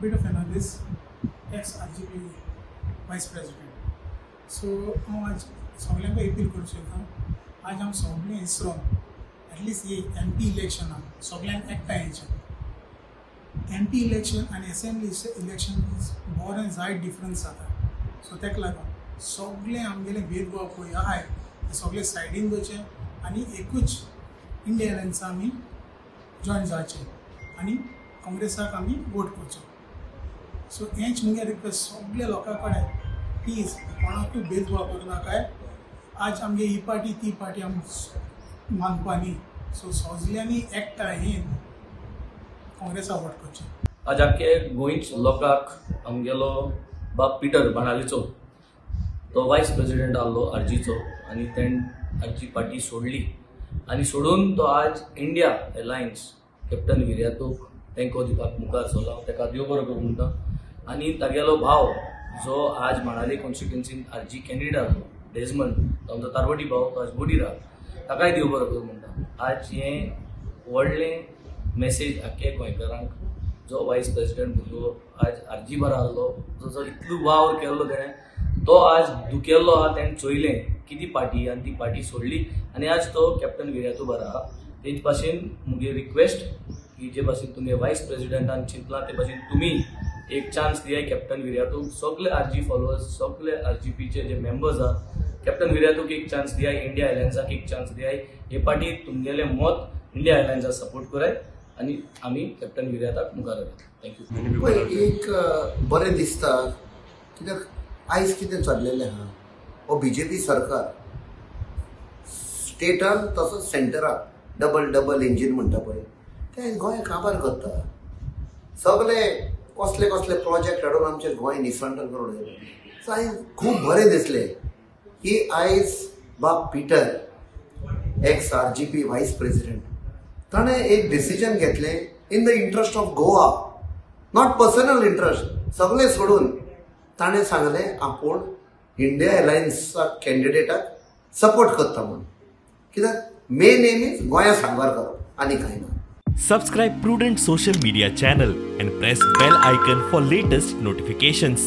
Peter Fernandez, ex-RGP Vice President. So हांव आज सगळ्यांक अपील करूं सोदतां, आज आम सगळें इसरोन एटलिस्ट हे MP इलेक्शनाक सगळ्यांक एकठांय येवचें. MP इलेक्शन आनी असेंब्ली इलेक्शन बरें जाय डिफरन्स जाता. सो तेका लागून सगळें आमगेलें भेदभाव पळय आहाय ते सगळें सायडीन दवरचें आनी एकूच इंडिया अलायन्सा आमी जॉयन जावचें आनी काँग्रेसाक आमी वोट करचो. सो हेंच मुगे रिक्वेस्ट सगळ्या लोकां कडेन, प्लीज कोणाकूय भेदभाव करूं नाकाय. आज आमगे ही पार्टी ती पार्टी आमी मानपा न्ही. सो सगळ्यांनी एकठांय येवन काँग्रेसाक वोट करचें. आज आख्खे गोंयच लोकांक आमगेलो बाब पिटर बाणालीचो तो वायस प्रेसिडेंट आसलो आरजीचो आनी तेणें आरजी पार्टी सोडली आनी सोडून तो आज इंडिया अलायन्स कॅप्टन विर्यातूक तेंको दिवपाक मुखार सरलो. हांव तेका देव बरो करूं म्हणटा. आनी तागेलो भाव जो आज माणाले कॉन्स्टिट्युएन्सीन आरजी कॅन्डिडेट आसलो डेजमंड, तो आमचो तारवटी भाव, तो आज बोडीर आसा, ताकाय देव बरो करूं म्हणटा. आज हें व्हडलें मेसेज आख्खे गोंयकारांक जो वायस प्रेसिडेंट भुरगो आज आरजी बारा आसलो, जो इतलो वावर केल्लो तेणें, तो आज दुखेल्लो आहा. तेणें चोयलें की ती पार्टी आनी ती पार्टी सोडली आनी आज तो कॅप्टन विर्यातू बारा आहा. तेच भाशेन मुगे रिक्वेस्ट की जे भाशेन तुमी वायस प्रेसिडेंटान चिंतला ते भाशेन तुमी एक चान्स दियाय कॅप्टन विर्यातूक. सगळे आरजी फॉलोअर्स, सगळे आरजीपीचे जे मेंबर्स आहा, कॅप्टन विर्यातूक एक चान्स दियाय, इंडिया अलायन्साक एक चान्स दियाय. हे पार्टी तुमगेलें मत इंडिया अलायन्साक सपोर्ट कराय आनी आमी कॅप्टन विर्याताक मुखार हाडया. थँक्यू. एक बरें दिसता कित्याक आयज कितें चल्लेलें आहा, हो बीजेपी सरकार स्टेटान तसोच सेंटराक डबल इंजीन म्हणटा पळय तें गोंय काबार करता. सगळे कसले कसले प्रोजेक्ट हाडून आमचें गोंय निसंट करून उडयलें. सो आयज खूब बरें दिसलें की आयज बाब पिटर एक्स आरजीपी वायस प्रेसिडेंट ताणें एक डिसिजन घेतलें in the interest of Goa, not personal interest, सगळें सोडून ताणें सांगलें आपूण इंडिया अलायन्साक कॅन्डिडेटाक सपोर्ट करता म्हणून. कित्याक मेन एम इज गोंया सारवार करप आनी कांय ना. Subscribe Prudent social media channel and press bell icon for latest notifications.